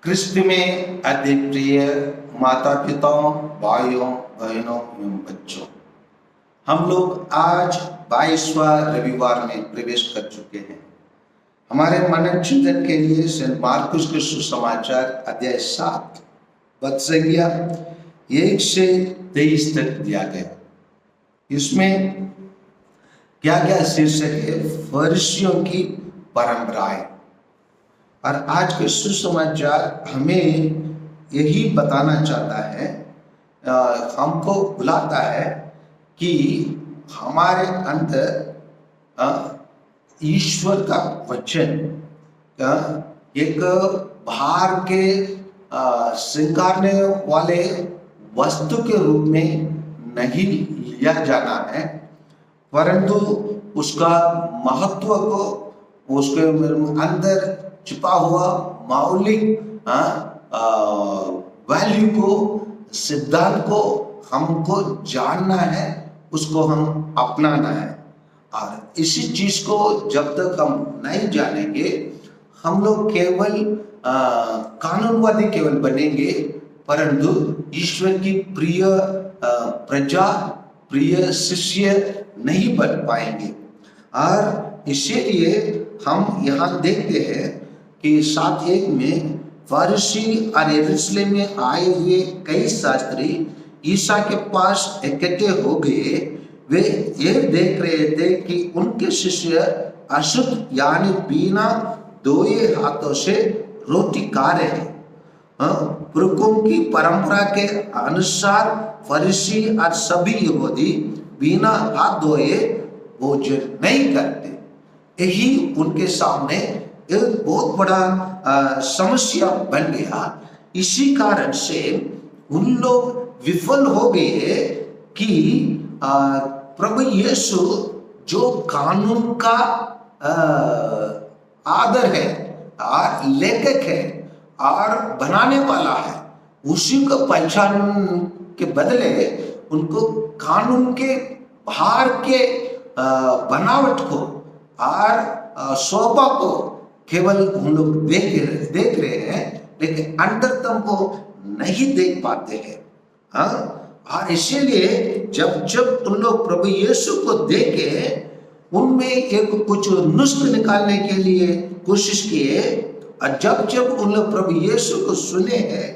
क्रिस्त में अति प्रिय माता पिताओं, भाइयों बहनों एवं बच्चों, हम लोग आज 22वां रविवार में प्रवेश कर चुके हैं। हमारे मनन चिंतन के लिए सेंट मार्कुस के सुसमाचार अध्याय 7 पद संख्या 1 से 23 तक दिया गया। इसमें क्या क्या शीर्षक है? फरीसियों की परंपराएं। और आज के सुसमाचार हमें यही बताना चाहता है, हमको बुलाता है कि हमारे अंदर ईश्वर का वचन एक बाहर के स्वीकारने वाले वस्तु के रूप में नहीं लिया जाना है, परंतु उसका महत्व को, उसके अंदर छिपा हुआ मौलिक वैल्यू को, सिद्धांत को हमको जानना है, उसको हम अपनाना है। और इसी चीज को जब तक हम नहीं जानेंगे, हम लोग केवल कानूनवादी केवल बनेंगे, परंतु ईश्वर की प्रिय प्रजा, प्रिय शिष्य नहीं बन पाएंगे। और इसीलिए हम यहाँ देखते हैं कि 7:1 में फरीसी और यरूशलेम में आए हुए कई शास्त्री ईसा के पास इकट्ठे हो गए। वे ये देख रहे थे कि उनके शिष्य अशुद्ध यानी बिना धोए हाथों से रोटी खा रहे हैं। पुरखों की परंपरा के अनुसार फरीसी और सभी यहूदी बिना हाथ धोए भोजन नहीं करते। यही उनके सामने एक बहुत बड़ा समस्या बन गया। इसी कारण से उन लोग विफल हो गए कि प्रभु यीशु जो कानून का आदर है और लेखक है और बनाने वाला है, उसी को पहचान के बदले उनको कानून के बाहर के बनावट को और शोभा को केवल हम लोग देख रहे हैं, लेकिन अंतरतम को नहीं देख पाते हैं। और इसीलिए जब उन लोग प्रभु यीशु को देखे, उनमें एक कुछ नुस्ख निकालने के लिए कोशिश किए। और जब उन लोग प्रभु यीशु को सुने हैं,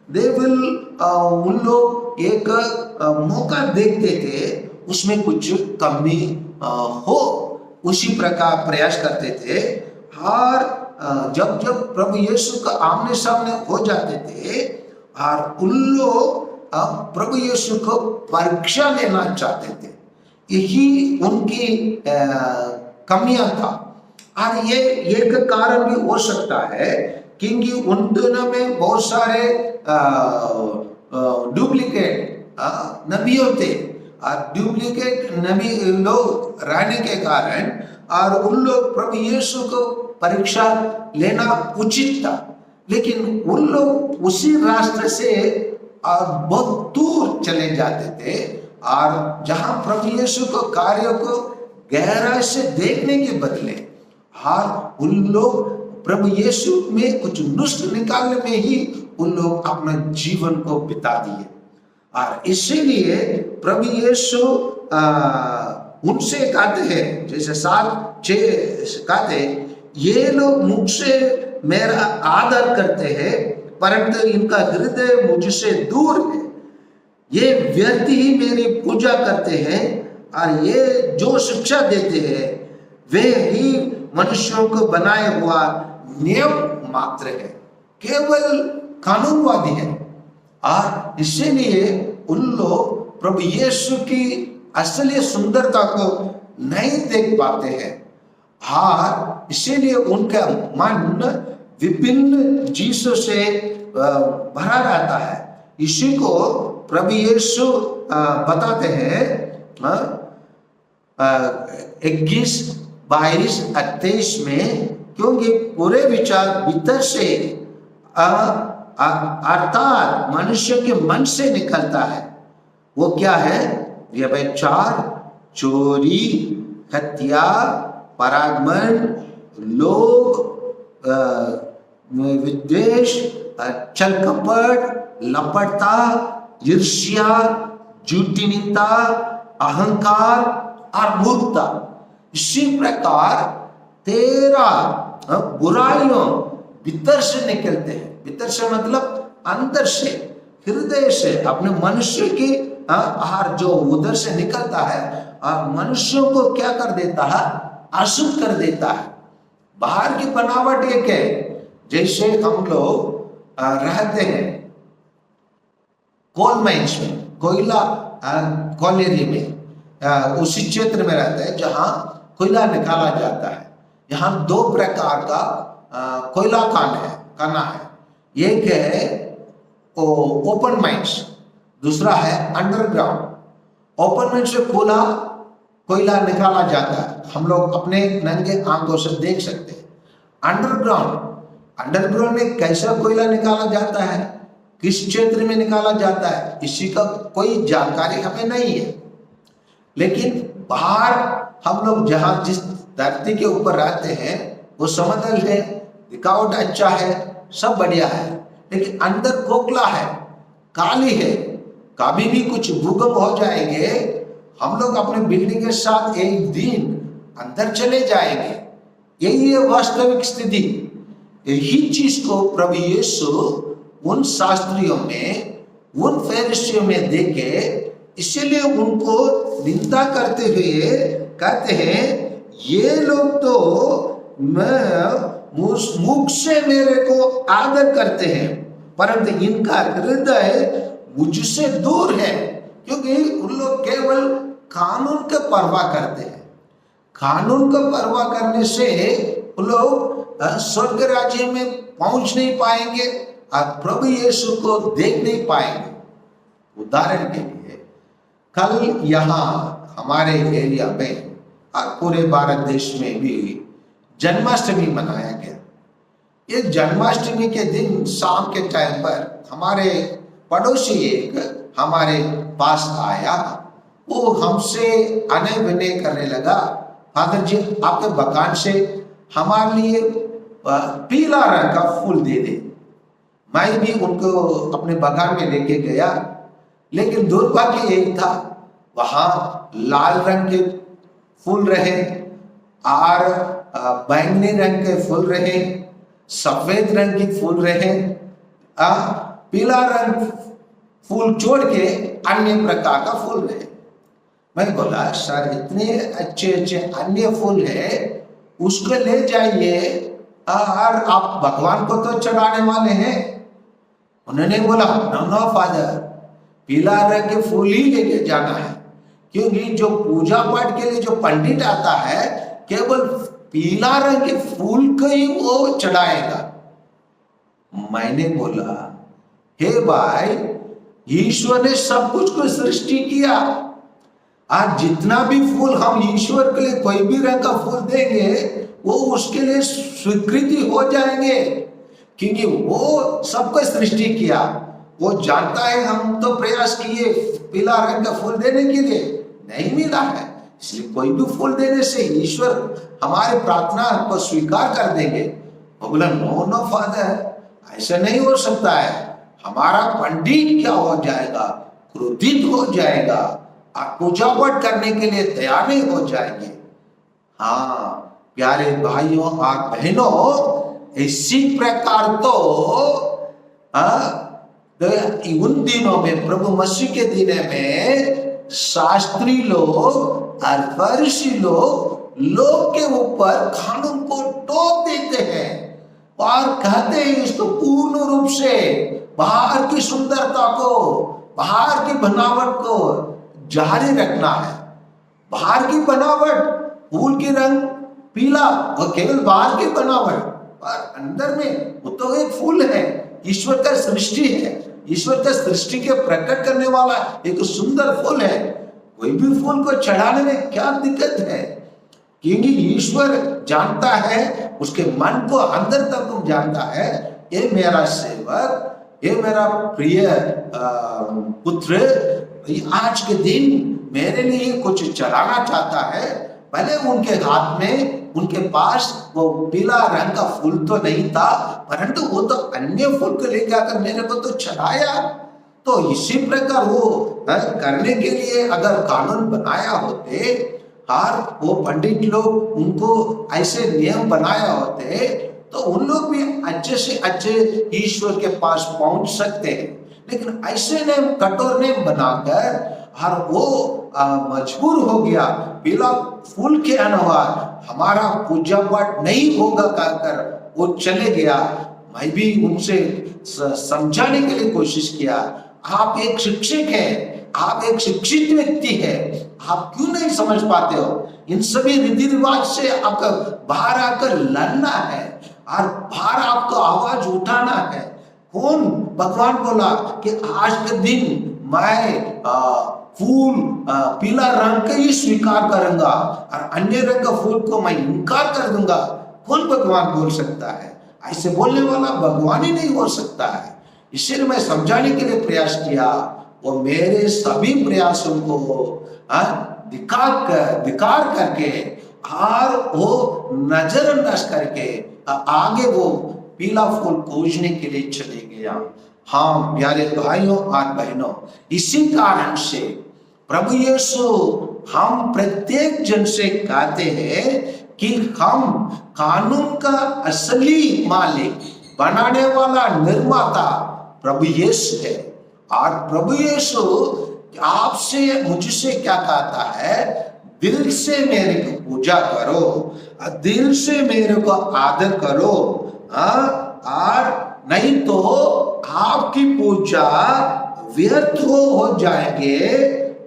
उन लोग एक मौका देखते थे उसमें कुछ कमी हो, उसी प्रकार प्रयास करते थे। और जब प्रभु यीशु का आमने सामने हो जाते थे, और उन लोग प्रभु यीशु को परीक्षा लेना चाहते थे, यही उनकी कमियां था। और ये एक कारण भी हो सकता है क्योंकि उन दिनों में बहुत सारे डुप्लीकेट नबियों थे, और डुप्लीकेट नबी लोग रहने के कारण और उन लोग प्रभु यीशु को परीक्षा लेना उचित था। लेकिन उन लोग उसी रास्ते से बहुत दूर चले जाते थे, और जहां प्रभु यीशु को कार्यों को गहराई से देखने के बदले और उन लोग प्रभु यीशु में कुछ नुस्ख निकालने में ही उन लोग अपना जीवन को बिता दिए। और इसीलिए प्रभु यीशु उनसे कहते हैं, जैसे 7:6 कहते, ये लोग मुझसे मेरा आदर करते हैं, परंतु इनका हृदय मुझसे दूर है। ये व्यर्थ ही मेरी पूजा करते हैं, और ये जो शिक्षा देते हैं वे ही मनुष्यों को बनाए हुआ नियम मात्र है, केवल कानूनवादी है। और इसीलिए उन लोग प्रभु यीशु की असली सुंदरता को नहीं देख पाते हैं, और इसीलिए उनका मन विभिन्न चीजों से भरा रहता है। इसी को प्रभु यीशु बताते हैं 21, 22, 28 में, क्योंकि पूरे विचार भीतर से अर्थात मनुष्य के मन से निकलता है। वो क्या है? व्यभिचार, चोरी, हत्या, परागमन, लोग विद्वेष, छल कपट, लपटता, ईर्ष्या, झूठी निंदा, अहंकार और मूर्खता। इसी प्रकार 13 बुराइयों भीतर से निकलते हैं। भीतर से मतलब अंदर से, हृदय से, अपने मनुष्य की आहार जो उधर से निकलता है और मनुष्यों को क्या कर देता है, अशुद्ध कर देता है। बाहर की बनावट एक है, जैसे हम लोग रहते हैं कोल माइंस में, कोयला कॉलेरी में, उसी क्षेत्र में रहते हैं जहां कोयला निकाला जाता है। यहाँ 2 प्रकार का कोयला खाना है। एक है ओपन माइंस, दूसरा है अंडरग्राउंड। ओपन माइंस से कोयला निकाला जाता है, हम लोग अपने नंगे आंखों से देख सकते हैं। अंडरग्राउंड में कैसा कोयला निकाला जाता है, किस क्षेत्र में निकाला जाता है, इसी का कोई जानकारी हमें नहीं है। लेकिन बाहर हम लोग जहां जिस धरती के ऊपर रहते हैं वो समतल है, दिखावट अच्छा है, सब बढ़िया है, लेकिन अंदर खोखला है, काली है। कभी भी कुछ भूकंप हो जाएंगे, हम लोग अपने बिल्डिंग के साथ एक दिन अंदर चले जाएंगे। यही है वास्तविक स्थिति। यही चीज को प्रभु यीशु उन शास्त्रियों में, उन फरीसियों में देखे, इसलिए उनको निंदा करते हुए कहते हैं, ये लोग तो मुख से मेरे को आदर करते हैं, परंतु इनका हृदय मुझसे दूर है, क्योंकि उन लोग केवल कानून का परवाह करते हैं। कानून का परवाह करने से उन लोग स्वर्ग राज्य में पहुंच नहीं पाएंगे और प्रभु यीशु को देख नहीं पाएंगे। उदाहरण के लिए कल यहाँ हमारे एरिया में और पूरे भारत देश में भी जन्माष्टमी मनाया गया। ये जन्माष्टमी के दिन शाम के टाइम पर हमारे पड़ोसी एक हमारे पास आया, वो हमसे अनय विनय करने लगा, फादर जी आपके बगान से हमारे लिए पीला रंग का फूल दे दे। मैं भी उनको अपने बगान में लेके गया, लेकिन दुर्भाग्य यही था, वहां लाल रंग के फूल रहे और बैंगनी रंग के फूल रहे, सफेद रंग के फूल रहे, पीला रंग फूल छोड़ के अन्य प्रकार का फूल रहे। मैं बोला सर इतने अच्छे अच्छे अन्य फूल है, उसको ले जाइए और आप भगवान को तो चढ़ाने वाले हैं। उन्होंने बोला नो फादर, पीला रंग के फूल ही लेके जाना है, क्योंकि जो पूजा पाठ के लिए जो पंडित आता है केवल पीला रंग के फूल को ही वो चढ़ाएगा। मैंने बोला हे भाई, ईश्वर ने सब कुछ को सृष्टि किया, आज जितना भी फूल हम ईश्वर के लिए कोई भी रंग का फूल देंगे वो उसके लिए स्वीकृति हो जाएंगे, क्योंकि वो सबको सृष्टि किया। वो जानता है हम तो प्रयास किए पीला रंग का फूल देने के लिए, नहीं मिला है, इसलिए कोई भी फूल देने से ईश्वर हमारे प्रार्थना को स्वीकार कर देंगे। वो बोला नो फादर, ऐसा नहीं हो सकता है, हमारा पंडित क्या हो जाएगा, क्रोधित हो जाएगा, आप पूजा पाठ करने के लिए तैयार नहीं हो जाएंगे। हाँ प्यारे भाइयों और बहनों, इसी प्रकार तो उन दिनों में, प्रभु मसीह के दिन में शास्त्री लोग और फरीसी लोग के ऊपर कानून को टोक देते हैं और कहते हैं इसको पूर्ण रूप से बाहर की सुंदरता को, बाहर की बनावट को जारी रखना है। बाहर की बनावट फूल की रंग पीला, वो केवल बाहर की बनावट, पर अंदर में वो तो एक फूल है, ईश्वर का सृष्टि है, ईश्वर का सृष्टि के प्रकट करने वाला एक सुंदर फूल है। कोई भी फूल को चढ़ाने में क्या दिक्कत है, क्योंकि ईश्वर जानता है, उसके मन को अंदर तक जानता है। ये मेरा सेवक, ये मेरा प्रिय पुत्र आज के दिन मेरे लिए कुछ चढ़ाना चाहता है, भले उनके हाथ में उनके पास वो पीला रंग का फूल तो नहीं था, परंतु वो तो अन्य फूल को लेकर आकर मेरे को तो चढ़ाया। तो इसी प्रकार वो करने के लिए अगर कानून बनाया होते और वो पंडित लोग उनको ऐसे नियम बनाया होते तो उन लोग भी अच्छे से अच्छे ईश्वर के पास पहुंच सकते हैं। लेकिन ऐसे नियम, कठोर नियम बनाकर और वो मजबूर हो गया, पीला फूल के अनुसार हमारा पूजा पाठ नहीं होगा कहकर वो चले गया। मैं भी उनसे समझाने के लिए कोशिश किया, आप एक शिक्षक हैं, आप एक शिक्षित व्यक्ति हैं, आप क्यों नहीं समझ पाते हो? इन सभी रीति रिवाज से आपका बाहर आकर लड़ना है और बाहर आपको आवाज उठाना है। कौन भगवान बोला कि आज के दिन मैं फूल पीला रंग का ही स्वीकार करूंगा और अन्य रंग का फूल को मैं इनकार कर दूंगा? कौन भगवान बोल सकता है? ऐसे बोलने वाला भगवान ही नहीं हो सकता है। इसलिए मैं समझाने के लिए प्रयास किया। वो मेरे सभी प्रयासों को धिकार करके और वो नजरअंदाज करके आगे वो पीला फूल खोजने के लिए चले गया। हाँ प्यारे भाइयों और बहनों, इसी कारण से प्रभु यीशु हम प्रत्येक जन से कहते हैं कि हम कानून का असली मालिक, बनाने वाला निर्माता प्रभु यीशु है। और प्रभु यीशु आपसे मुझसे क्या कहता है? दिल से मेरे को पूजा करो, दिल से मेरे को आदर करो, और नहीं तो आपकी पूजा व्यर्थ हो जाएंगे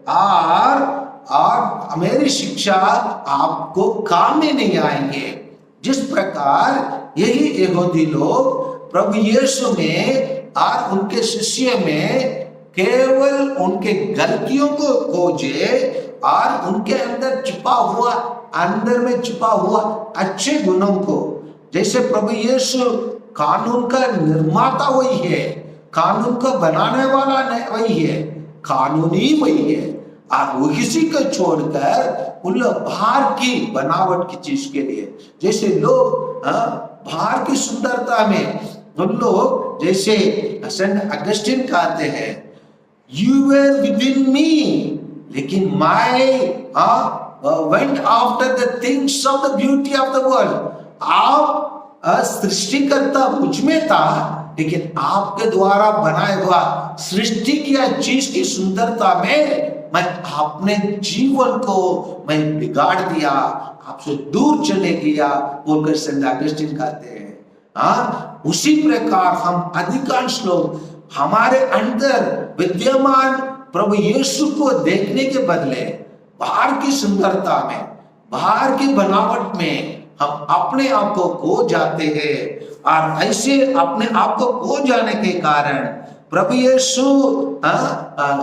और मेरी शिक्षा आपको काम में नहीं आएंगे। जिस प्रकार यही यहूदी लोग प्रभु यीशु में और उनके शिष्य में केवल उनके गलतियों को खोजे और उनके अंदर में छिपा हुआ अच्छे गुणों को, जैसे प्रभु यीशु कानून का निर्माता वही है, कानून को बनाने वाला वही है, कानूनी वही है, और वो किसी को छोड़कर उन लोग बाहर की बनावट की चीज के लिए, जैसे लोग बाहर की सुंदरता में उन लोग, जैसे सेंट अगस्टिन कहते हैं, you were with in me लेकिन my went after the things of the beauty of the world. आप सृष्टिकर्ता मुझ में था, लेकिन आपके द्वारा बनाया हुआ सृष्टि किया चीज की सुंदरता में मैं अपने जीवन को मैं बिगाड़ दिया, आपसे दूर चले गया बोलकर सेंट अगस्टिन कहते हैं। उसी प्रकार हम अधिकांश लोग हमारे अंदर विद्यमान प्रभु यीशु को देखने के बदले बाहर की सुंदरता में, बाहर की बनावट में हम अपने आप को खो जाते हैं। और ऐसे अपने आप को खो जाने के कारण प्रभु यीशु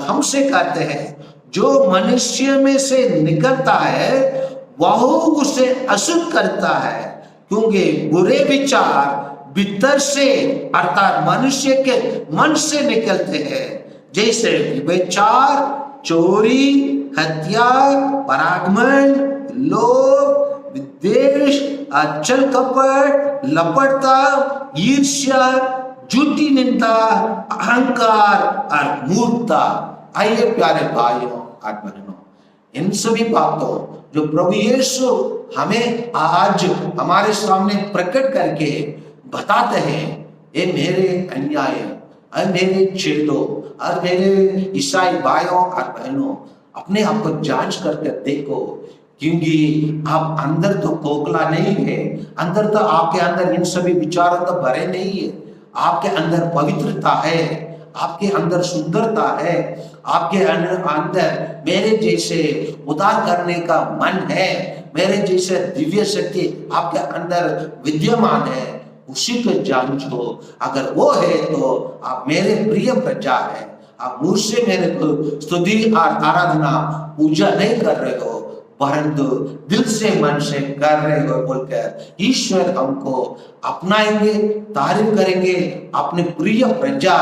हमसे कहते हैं, जो मनुष्य में से निकलता है वह उसे अशुद्ध करता है, क्योंकि बुरे विचार भीतर से अर्थात मनुष्य के मन से निकलते हैं, जैसे व्यभिचार, चोरी, हत्या, परागमन, लोभ, विद्वेष, छल कपट, लपटता, ईर्ष्या, झूठी निंदा, अहंकार और मूर्खता। आइए प्यारे भाइयों और बहनों, इन सभी बातों जो प्रभु यीशु हमें आज हमारे सामने प्रकट करके बताते हैं, ये मेरे अन्याय और मेरे चेलों और मेरे ईसाई भाइयों और बहनों, अपने आप को जांच करके देखो, क्योंकि आप अंदर तो खोखला नहीं है, अंदर तो आपके अंदर इन सभी विचारों तो भरे नहीं है। आपके अंदर पवित्रता है, आपके अंदर सुंदरता है, आपके अंदर मेरे जैसे उद्धार करने का मन है, मेरे जैसे दिव्य शक्ति आपके अंदर विद्यमान है। उसी को जांचो, अगर वो है तो आप मेरे प्रिय प्रजा है। आप मुझसे मेरे को स्तुति और आराधना पूजा नहीं कर रहे हो, परंतु दिल से मन से कर रहे हो बोलकर ईश्वर हमको अपनाएंगे, तारीफ करेंगे, अपने प्रिय प्रजा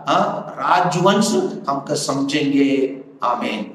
राजवंश हमको समझेंगे। आमीन।